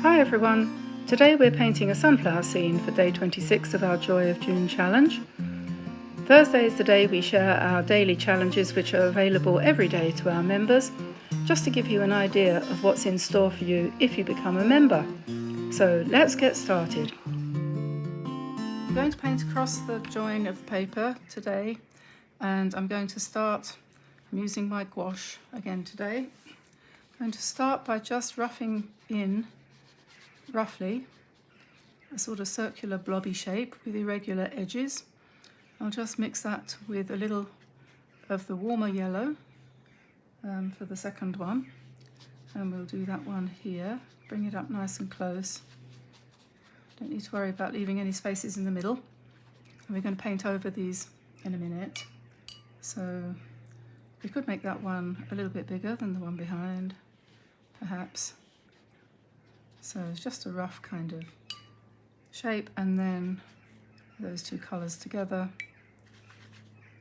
Hi everyone! Today we're painting a sunflower scene for day 26 of our Joy of June challenge. Thursday is the day we share our daily challenges, which are available every day to our members, just to give you an idea of what's in store for you if you become a member. So let's get started. I'm going to paint across the join of the paper today, and I'm going to start, I'm using my gouache again today. I'm going to start by just roughing in roughly a sort of circular blobby shape with irregular edges. I'll just mix that with a little of the warmer yellow for the second one, and we'll do that one here. Bring it up nice and close. Don't need to worry about leaving any spaces in the middle, and we're going to paint over these in a minute. So we could make that one a little bit bigger than the one behind, perhaps. So it's just a rough kind of shape, and then those two colours together,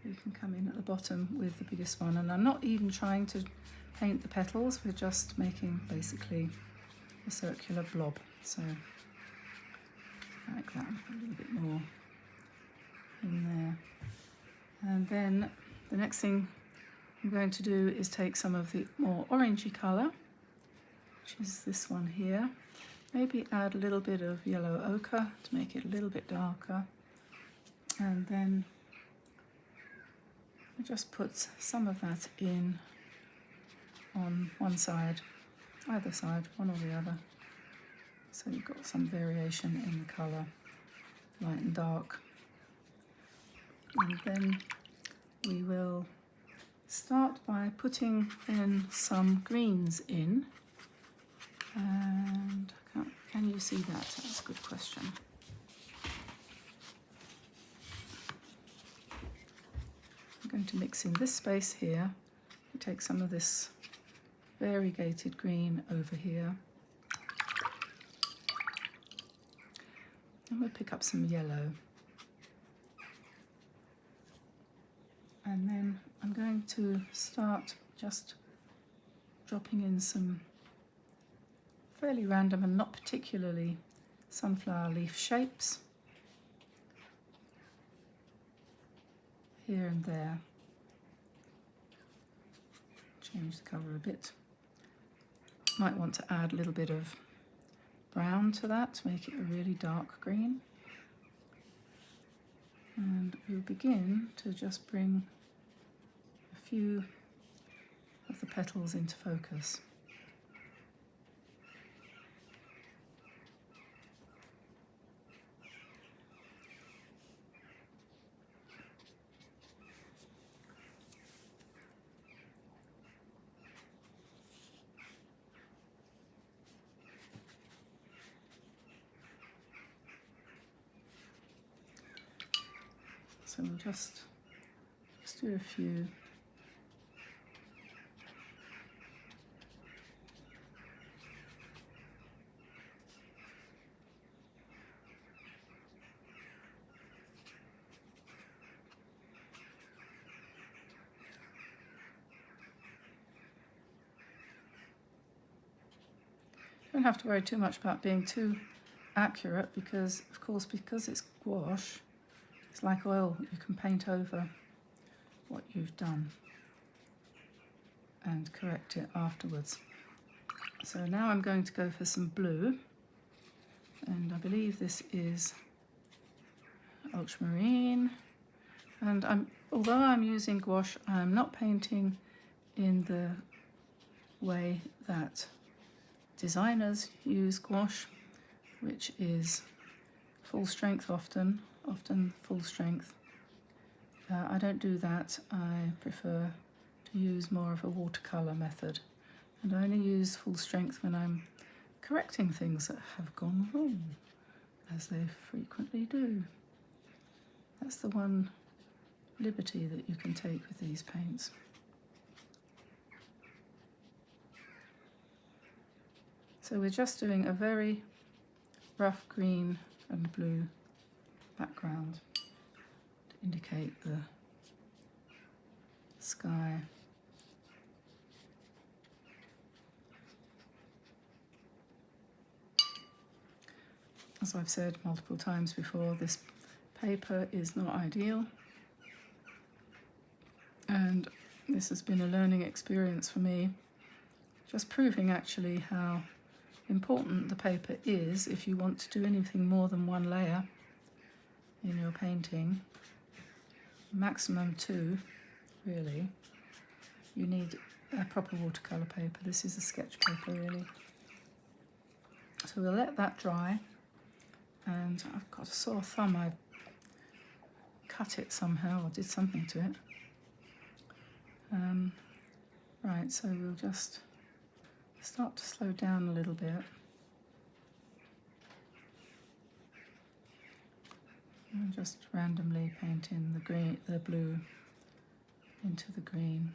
you can come in at the bottom with the biggest one. And I'm not even trying to paint the petals, we're just making basically a circular blob. So like that, a little bit more in there. And then the next thing I'm going to do is take some of the more orangey colour, which is this one here. Maybe add a little bit of yellow ochre to make it a little bit darker, and then I just put some of that in on one side, either side, one or the other, so you've got some variation in the colour, light and dark. And then we will start by putting in some greens in, and can you see that? That's a good question. I'm going to mix in this space here. Take some of this variegated green over here, and we'll pick up some yellow. And then I'm going to start just dropping in some fairly random and not particularly sunflower leaf shapes here and there. Change the colour a bit. Might want to add a little bit of brown to that to make it a really dark green. And we'll begin to just bring a few of the petals into focus. So we'll just do a few. Don't have to worry too much about being too accurate, because of course, because it's gouache, it's like oil, you can paint over what you've done and correct it afterwards. So now I'm going to go for some blue, and I believe this is ultramarine. And although I'm using gouache, I'm not painting in the way that designers use gouache, which is full strength often full strength. I don't do that. I prefer to use more of a watercolor method, and I only use full strength when I'm correcting things that have gone wrong, as they frequently do. That's the one liberty that you can take with these paints. So we're just doing a very rough green and blue background to indicate the sky. As I've said multiple times before, this paper is not ideal, and this has been a learning experience for me, just proving actually how important the paper is if you want to do anything more than one layer in your painting. Maximum 2, really. You need a proper watercolor paper. This is a sketch paper, really. So we'll let that dry, and I've got a sore thumb. I cut it somehow or did something to it. Right, so we'll just start to slow down a little bit. And just randomly paint in the green, the blue into the green.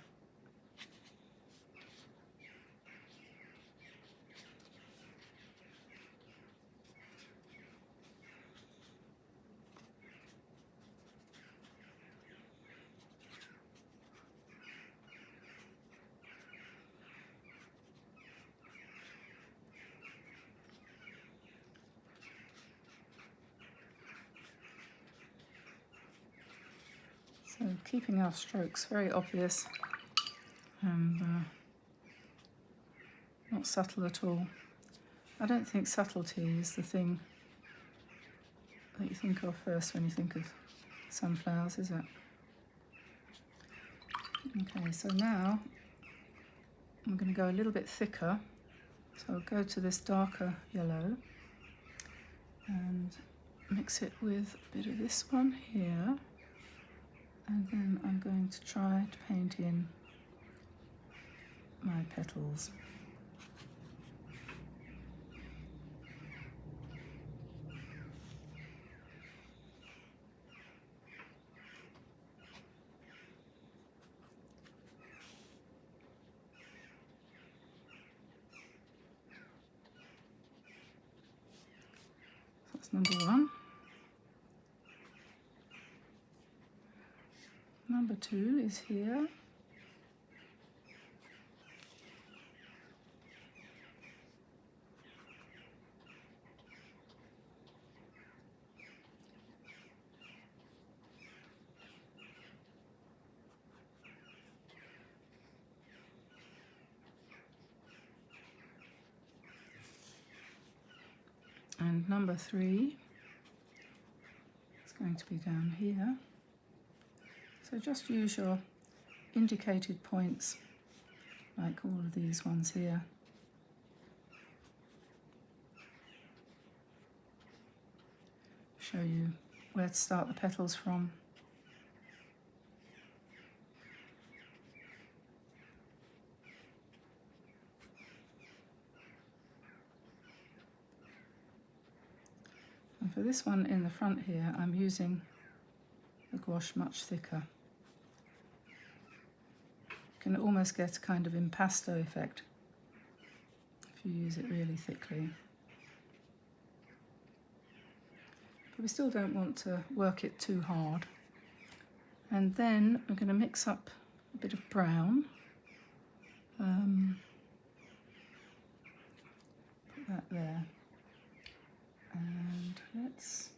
So keeping our strokes very obvious and not subtle at all. I don't think subtlety is the thing that you think of first when you think of sunflowers, is it? Okay, so now I'm going to go a little bit thicker. So I'll go to this darker yellow and mix it with a bit of this one here. And then I'm going to try to paint in my petals. So that's number 1. Number 2 is here. And number 3 is going to be down here. So just use your indicated points, like all of these ones here. Show you where to start the petals from. And for this one in the front here, I'm using the gouache much thicker. You can almost get a kind of impasto effect if you use it really thickly. But we still don't want to work it too hard. And then we're going to mix up a bit of brown. Put that there. And let's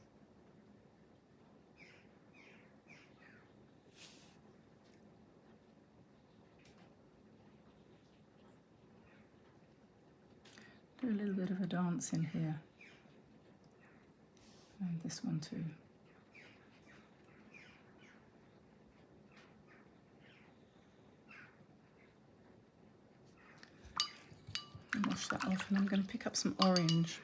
do a little bit of a dance in here. And this one too. Wash that off, and I'm going to pick up some orange.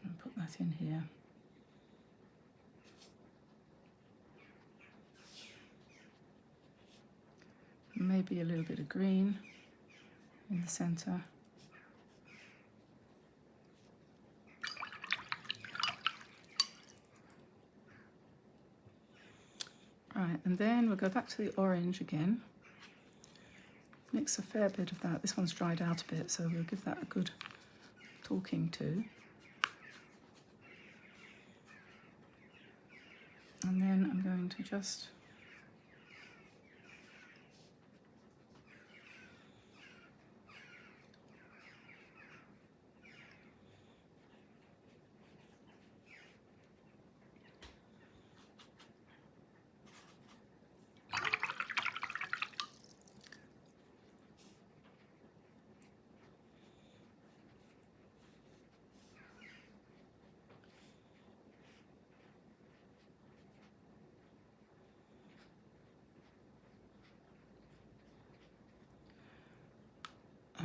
And put that in here. Maybe a little bit of green in the centre. Right, and then we'll go back to the orange again. Mix a fair bit of that. This one's dried out a bit, so we'll give that a good talking to. And then I'm going to just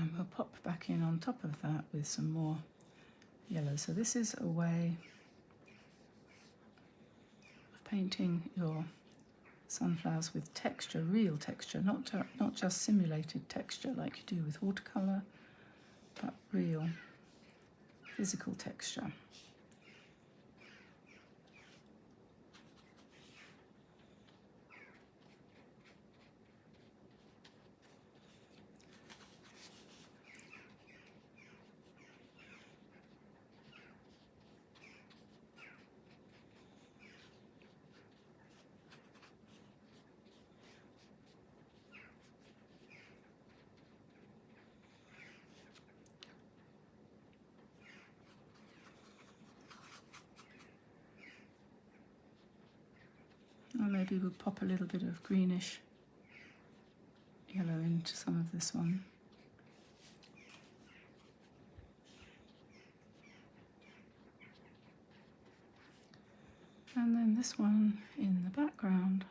And we'll pop back in on top of that with some more yellow. So this is a way of painting your sunflowers with texture, real texture, not just simulated texture like you do with watercolor, but real physical texture. Or maybe we'll pop a little bit of greenish yellow into some of this one. And then this one in the background.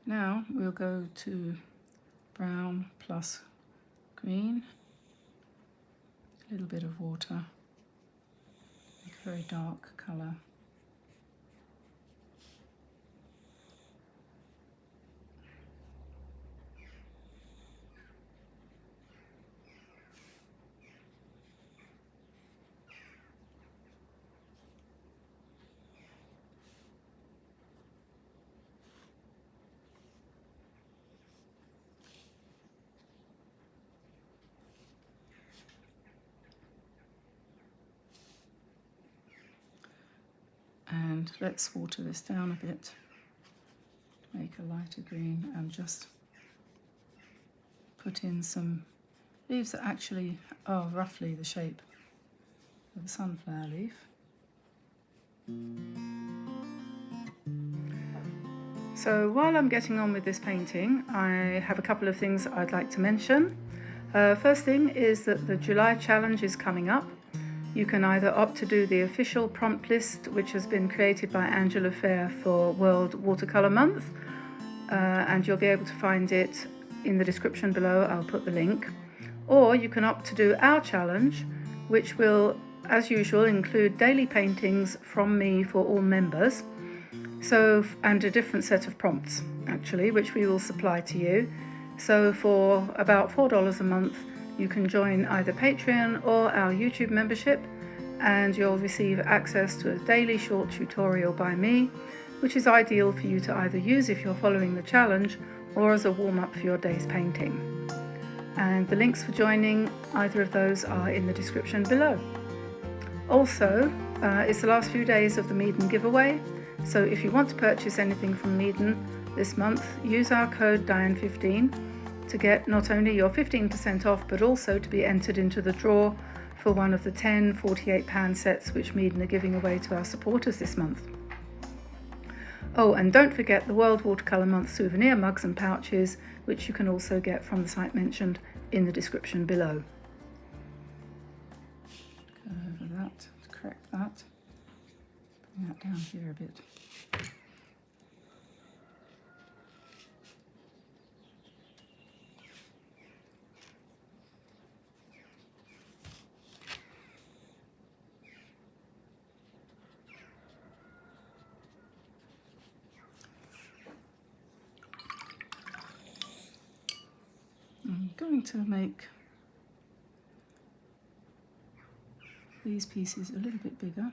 Now we'll go to brown plus green, a little bit of water, make a very dark colour. And let's water this down a bit, make a lighter green, and just put in some leaves that actually are roughly the shape of a sunflower leaf. So while I'm getting on with this painting, I have a couple of things I'd like to mention. First thing is that the July challenge is coming up. You can either opt to do the official prompt list, which has been created by Angela Fair for World Watercolor Month, and you'll be able to find it in the description below. I'll put the link. Or you can opt to do our challenge, which will, as usual, include daily paintings from me for all members. So, and a different set of prompts, actually, which we will supply to you. So for about $4 a month, you can join either Patreon or our YouTube membership, and you'll receive access to a daily short tutorial by me, which is ideal for you to either use if you're following the challenge or as a warm-up for your day's painting. And the links for joining either of those are in the description below. Also, it's the last few days of the Meaden giveaway, so if you want to purchase anything from Meaden this month, use our code Diane15 to get not only your 15% off, but also to be entered into the draw for one of the 10 £48 sets which Meaden are giving away to our supporters this month. Oh, and don't forget the World Watercolour Month souvenir mugs and pouches, which you can also get from the site mentioned in the description below. Go over that, correct that, bring that down here a bit. I'm going to make these pieces a little bit bigger.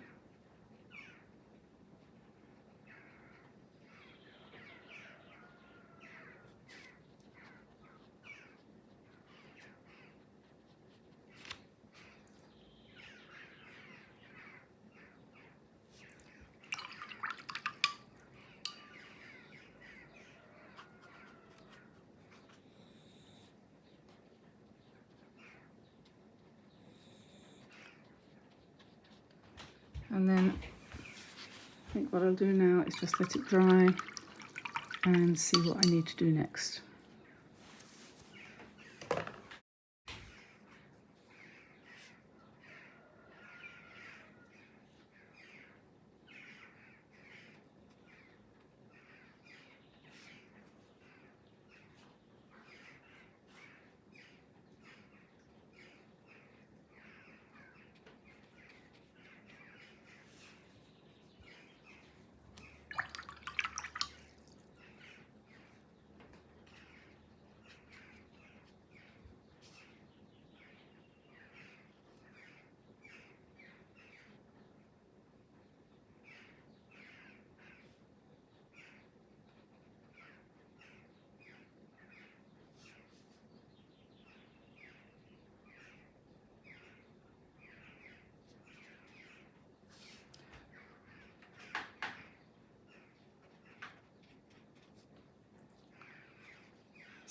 And then I think what I'll do now is just let it dry and see what I need to do next.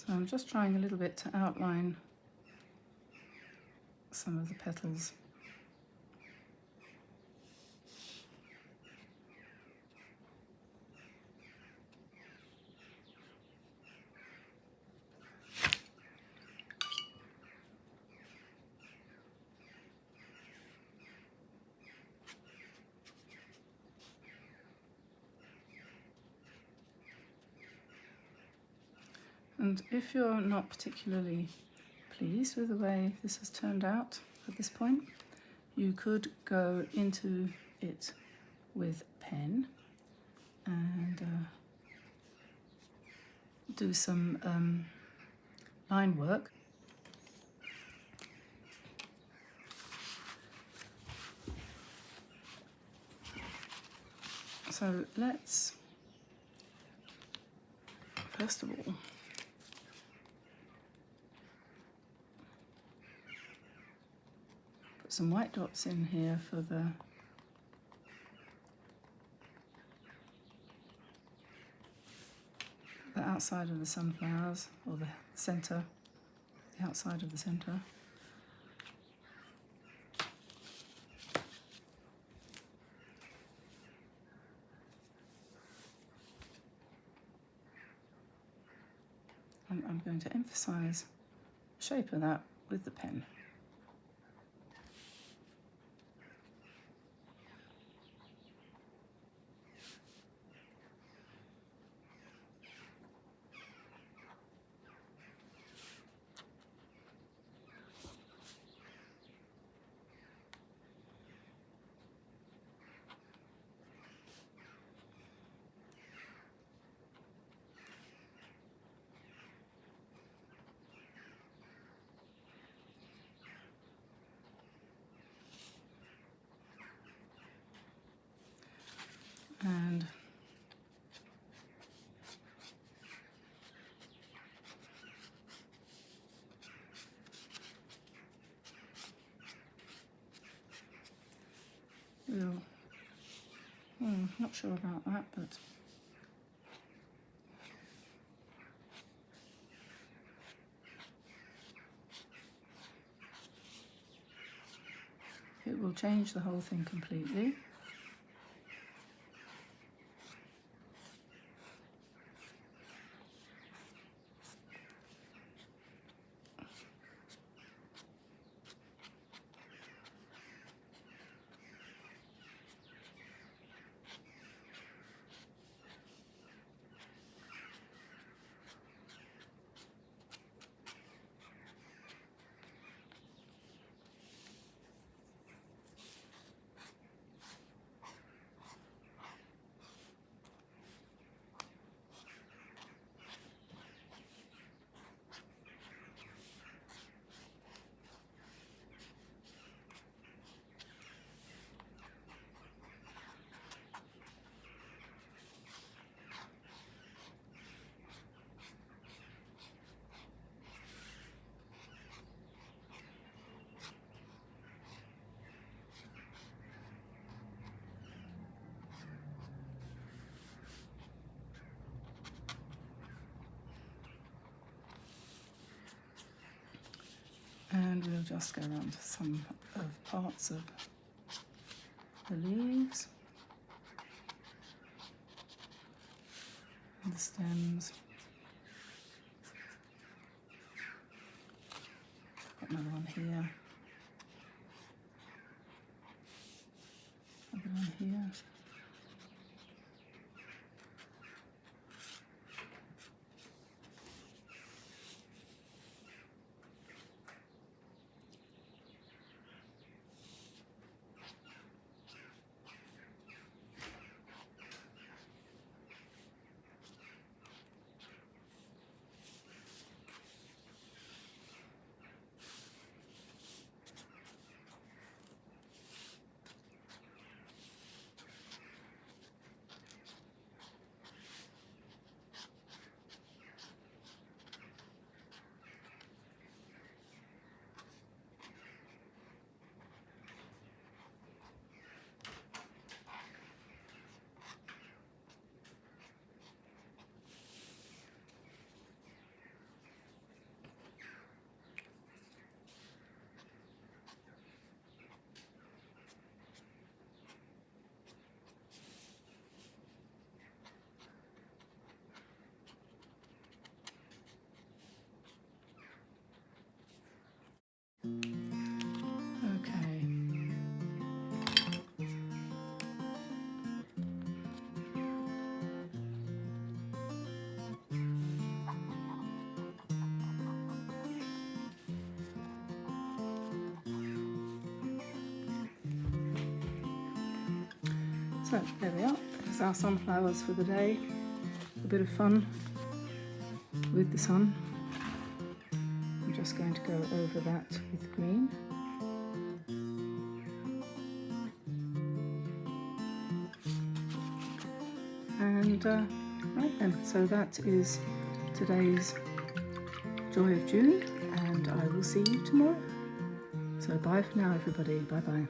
So I'm just trying a little bit to outline some of the petals. And if you're not particularly pleased with the way this has turned out at this point, you could go into it with pen and do some line work. So let's, first of all, put some white dots in here for the outside of the sunflowers, or the centre, the outside of the centre. And I'm going to emphasise the shape of that with the pen. And not sure about that, but it will change the whole thing completely. And we'll just go around to some of parts of the leaves and the stems. Got another one here. Another one here. So there we are, there's our sunflowers for the day. A bit of fun with the sun. I'm just going to go over that with green. And right then, so that is today's Joy of June, and I will see you tomorrow. So bye for now everybody, bye bye.